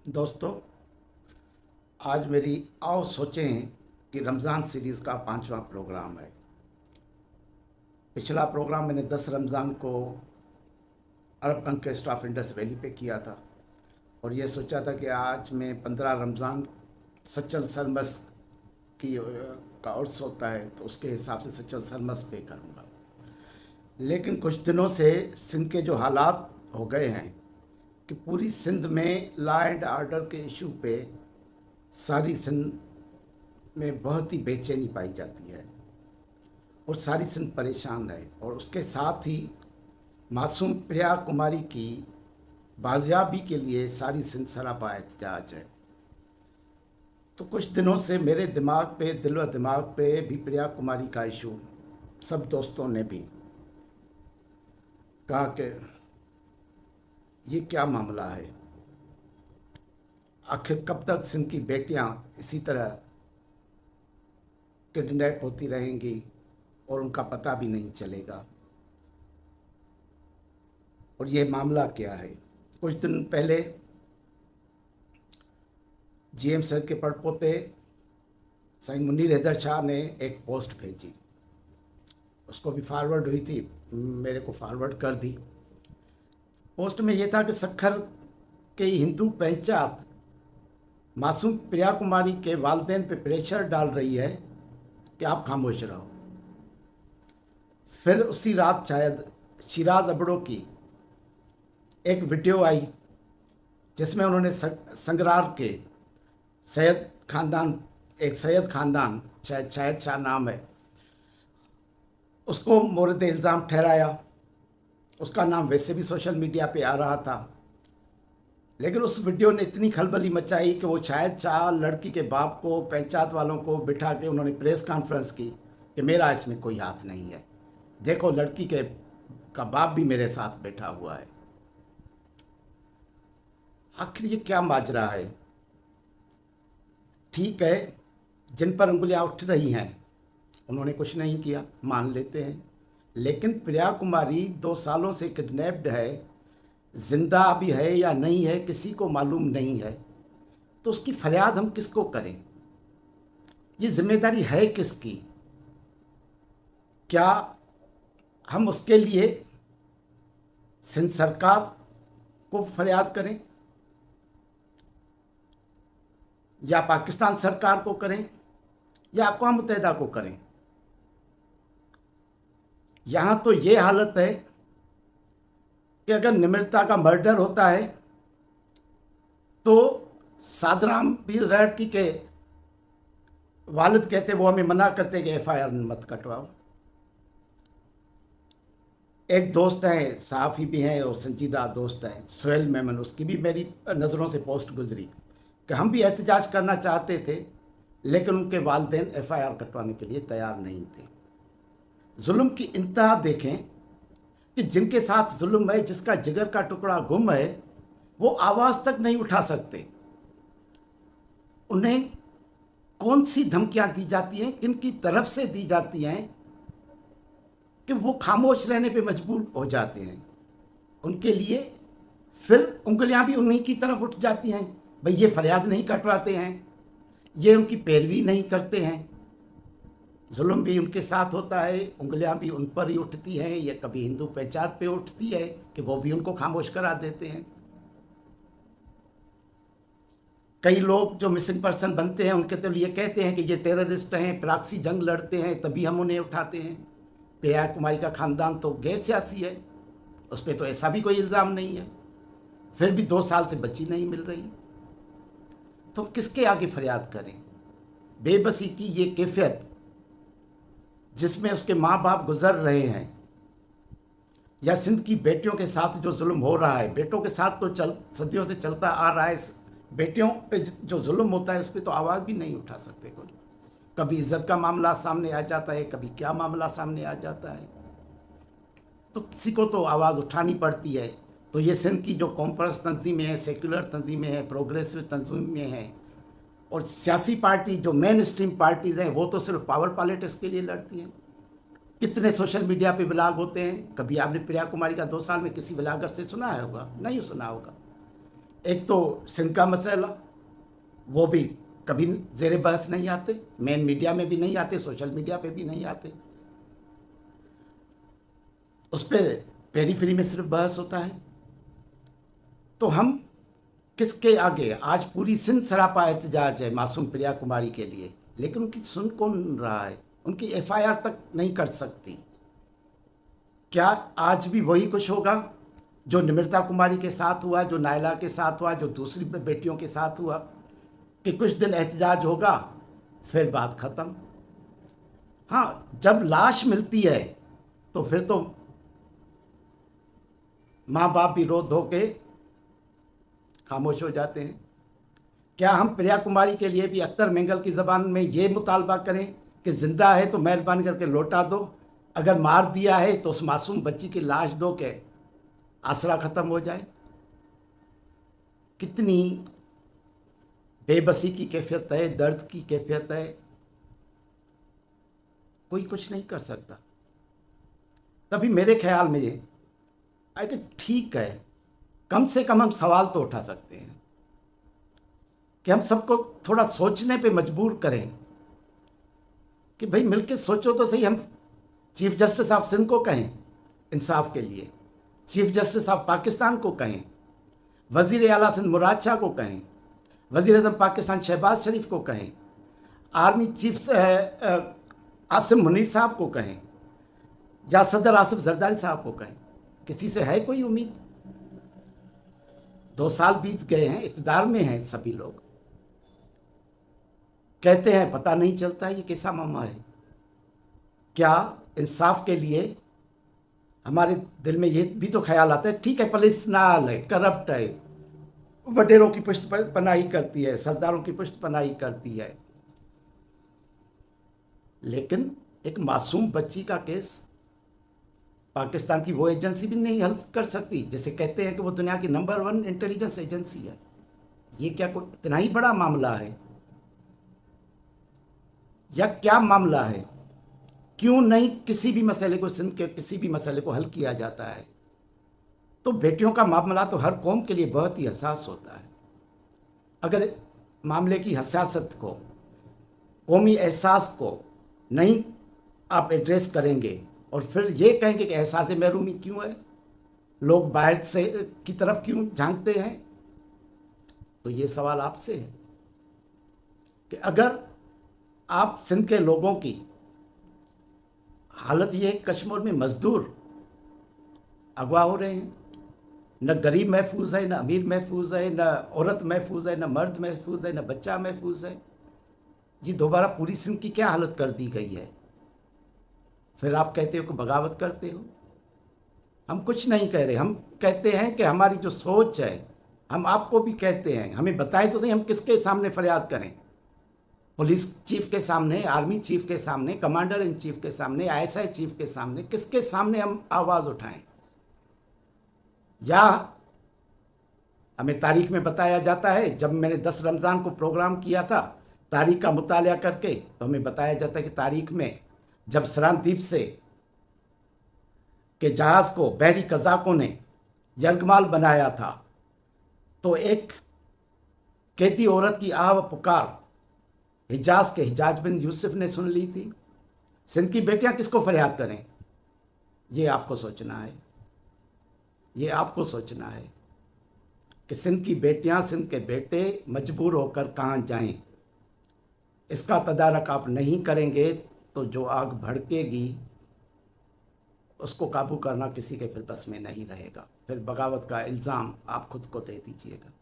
दोस्तों, आज मेरी आओ सोचें कि रमज़ान सीरीज़ का 5वां प्रोग्राम है। पिछला प्रोग्राम मैंने 10 रमज़ान को अरब कंक्वेस्ट ऑफ इंडस वैली पे किया था और ये सोचा था कि आज मैं 15 रमज़ान सच्चल सरमस का उर्स होता है तो उसके हिसाब से सच्चल सरमस पे करूँगा। लेकिन कुछ दिनों से सिंध के जो हालात हो गए हैं कि पूरी सिंध में लॉ एंड ऑर्डर के इशू पे सारी सिंध में बहुत ही बेचैनी पाई जाती है और सारी सिंध परेशान है और उसके साथ ही मासूम प्रिया कुमारी की बाजियाबी के लिए सारी सिंध सरापा एहतजाज है। तो कुछ दिनों से मेरे दिमाग पे दिल व दिमाग पे भी प्रिया कुमारी का इशू, सब दोस्तों ने भी कहा कि ये क्या मामला है, आखिर कब तक सिंध की बेटियां इसी तरह किडनैप होती रहेंगी और उनका पता भी नहीं चलेगा, और ये मामला क्या है। कुछ दिन पहले जीएम सर के पड़पोते साईं मुनीर हैदर शाह ने एक पोस्ट भेजी, उसको भी फॉरवर्ड हुई थी, मेरे को फॉरवर्ड कर दी। पोस्ट में ये था कि सखर के हिंदू पंचायत मासूम प्रिया कुमारी के वालिदैन पे प्रेशर डाल रही है कि आप खामोश रहो। फिर उसी रात शायद शिराज अबड़ो की एक वीडियो आई जिसमें उन्होंने संगरार के सैयद खानदान, एक सैयद खानदान शायद शाह नाम है, उसको मोरद इल्ज़ाम ठहराया। उसका नाम वैसे भी सोशल मीडिया पे आ रहा था, लेकिन उस वीडियो ने इतनी खलबली मचाई कि वो शायद शाह लड़की के बाप को, पंचायत वालों को बिठा के उन्होंने प्रेस कॉन्फ्रेंस की कि मेरा इसमें कोई हाथ नहीं है, देखो लड़की का बाप भी मेरे साथ बैठा हुआ है। आखिर ये क्या माजरा है। ठीक है, जिन पर उंगलियां उठ रही हैं उन्होंने कुछ नहीं किया, मान लेते हैं, लेकिन प्रिया कुमारी 2 सालों से किडनैप्ड है, जिंदा भी है या नहीं है किसी को मालूम नहीं है, तो उसकी फरियाद हम किसको करें? ये जिम्मेदारी है किसकी? क्या हम उसके लिए सिंध सरकार को फरियाद करें या पाकिस्तान सरकार को करें या अक़वाम मुत्तहिदा को करें? यहाँ तो ये हालत है कि अगर निम्रता का मर्डर होता है तो सादराम भी लड़की के वालिद कहते, वो हमें मना करते कि एफआईआर मत कटवाओ। एक दोस्त हैं, सहाफ़ी भी हैं और संजीदा दोस्त हैं, सुहेल मेमन, उसकी भी मेरी नज़रों से पोस्ट गुजरी कि हम भी एहतजाज करना चाहते थे लेकिन उनके वालिदैन एफआईआर कटवाने के लिए तैयार नहीं थे। जुल्म की इंतहा देखें कि जिनके साथ जुल्म है, जिसका जिगर का टुकड़ा गुम है, वो आवाज़ तक नहीं उठा सकते। उन्हें कौन सी धमकियां दी जाती हैं, किनकी तरफ से दी जाती हैं कि वो खामोश रहने पे मजबूर हो जाते हैं। उनके लिए फिर उंगलियां भी उन्हीं की तरफ उठ जाती हैं, भाई ये फरियाद नहीं कटवाते हैं, ये उनकी पैरवी नहीं करते हैं। जुल्म भी उनके साथ होता है, उंगलियां भी उन पर ही उठती हैं, या कभी हिंदू पंचायत पे उठती है कि वो भी उनको खामोश करा देते हैं। कई लोग जो मिसिंग पर्सन बनते हैं उनके तो ये कहते हैं कि ये टेररिस्ट हैं, प्रॉक्सी जंग लड़ते हैं, तभी हम उन्हें उठाते हैं। प्रिया कुमारी का खानदान तो गैर सियासी है, उस पर तो ऐसा भी कोई इल्ज़ाम नहीं है, फिर भी 2 साल से बच्ची नहीं मिल रही, तो किसके आगे फरियाद करें? बेबसी की ये कैफियत जिसमें उसके माँ बाप गुजर रहे हैं, या सिंध की बेटियों के साथ जो जुल्म हो रहा है, बेटों के साथ तो सदियों से चलता आ रहा है, बेटियों पे जो जुल्म होता है उस पर तो आवाज़ भी नहीं उठा सकते कोई। कभी इज्जत का मामला सामने आ जाता है, कभी क्या मामला सामने आ जाता है, तो किसी को तो आवाज़ उठानी पड़ती है। तो ये सिंध की जो कॉम्प्रेस तंजीमें हैं, सेक्युलर तंजीमें हैं, प्रोग्रेसिव तंजीमें हैं, और सियासी पार्टी जो मेन स्ट्रीम पार्टीज़ हैं, वो तो सिर्फ पावर पॉलिटिक्स के लिए लड़ती हैं। कितने सोशल मीडिया पे ब्लॉग होते हैं, कभी आपने प्रिया कुमारी का 2 साल में किसी ब्लॉगर से सुना होगा? नहीं सुना होगा। एक तो सिंध का मसला, वो भी कभी ज़ेरे बहस नहीं आते, मेन मीडिया में भी नहीं आते, सोशल मीडिया पे भी नहीं आते। उस पर पेरीफेरी में सिर्फ बहस होता है। तो हम किसके आगे? आज पूरी सिंध सरापा एहतजाज है मासूम प्रिया कुमारी के लिए, लेकिन उनकी सुन कौन रहा है? उनकी एफआईआर तक नहीं कर सकती। क्या आज भी वही कुछ होगा जो निमृता कुमारी के साथ हुआ, जो नायला के साथ हुआ, जो दूसरी बेटियों के साथ हुआ, कि कुछ दिन एहतजाज होगा फिर बात खत्म? हाँ, जब लाश मिलती है तो फिर तो माँ बाप भी रो धो के खामोश हो जाते हैं। क्या हम प्रिया कुमारी के लिए भी अख्तर मेंगल की ज़बान में ये मुतालबा करें कि ज़िंदा है तो मेहरबानी करके लौटा दो, अगर मार दिया है तो उस मासूम बच्ची की लाश दो के आसरा ख़त्म हो जाए? कितनी बेबसी की कैफियत है, दर्द की कैफियत है, कोई कुछ नहीं कर सकता। तभी मेरे ख्याल में ये है कि ठीक है, कम से कम हम सवाल तो उठा सकते हैं कि हम सबको थोड़ा सोचने पे मजबूर करें कि भाई मिलके सोचो तो सही। हम चीफ जस्टिस ऑफ सिंध को कहें इंसाफ के लिए, चीफ जस्टिस ऑफ पाकिस्तान को कहें, वज़ीर आला सिंध मुराद शाह को कहें, वज़ीर आज़म पाकिस्तान शहबाज शरीफ को कहें, आर्मी चीफ आसिम मुनीर साहब को कहें, या सदर आसिफ जरदारी साहब को कहें, किसी से है कोई उम्मीद? 2 साल बीत गए हैं, इक़्तिदार में हैं सभी लोग, कहते हैं पता नहीं चलता ये कैसा मामला है। क्या इंसाफ के लिए हमारे दिल में ये भी तो ख्याल आता है, ठीक है पुलिस नाल है, करप्ट है, वडेरों की पुष्ट पनाही करती है, सरदारों की पुष्ट पनाही करती है, लेकिन एक मासूम बच्ची का केस पाकिस्तान की वो एजेंसी भी नहीं हल कर सकती, जिसे कहते हैं कि वो दुनिया की नंबर 1 इंटेलिजेंस एजेंसी है। ये क्या कोई इतना ही बड़ा मामला है या क्या मामला है? क्यों नहीं किसी भी मसले को, सिंध के किसी भी मसले को हल किया जाता है? तो बेटियों का मामला तो हर कौम के लिए बहुत ही हसास होता है। अगर मामले की हसासत को, कौमी एहसास को नहीं आप एड्रेस करेंगे और फिर ये कहेंगे कि एहसास महरूमी क्यों है, लोग बाहर से की तरफ क्यों झांकते हैं, तो ये सवाल आपसे है कि अगर आप सिंध के लोगों की हालत ये है, कश्मीर में मजदूर अगवा हो रहे हैं, न गरीब महफूज है, न अमीर महफूज है, न औरत महफूज है, न मर्द महफूज है, न बच्चा महफूज है। ये दोबारा पूरी सिंध की क्या हालत कर दी गई है? फिर आप कहते हो कि बगावत करते हो। हम कुछ नहीं कह रहे, हम कहते हैं कि हमारी जो सोच है, हम आपको भी कहते हैं, हमें बताएं तो सही, हम किसके सामने फरियाद करें? पुलिस चीफ के सामने, आर्मी चीफ के सामने, कमांडर इन चीफ के सामने, आईएसआई चीफ के सामने, किसके सामने हम आवाज़ उठाएं? या हमें तारीख में बताया जाता है, जब मैंने 10 रमज़ान को प्रोग्राम किया था तारीख का मुताला करके, तो हमें बताया जाता है कि तारीख में जब सरान द्वीप से के जहाज़ को बहरी कज़ाकों ने यरगमाल बनाया था, तो एक कैदी औरत की आह व पुकार हिजाज के हिजाज बिन यूसुफ ने सुन ली थी। सिंध की बेटियां किसको फरियाद करें? ये आपको सोचना है, ये आपको सोचना है कि सिंध की बेटियां, सिंध के बेटे मजबूर होकर कहाँ जाएं। इसका तदारक आप नहीं करेंगे तो जो आग भड़केगी उसको काबू करना किसी के फिर बस में नहीं रहेगा। फिर बगावत का इल्ज़ाम आप खुद को दे दीजिएगा।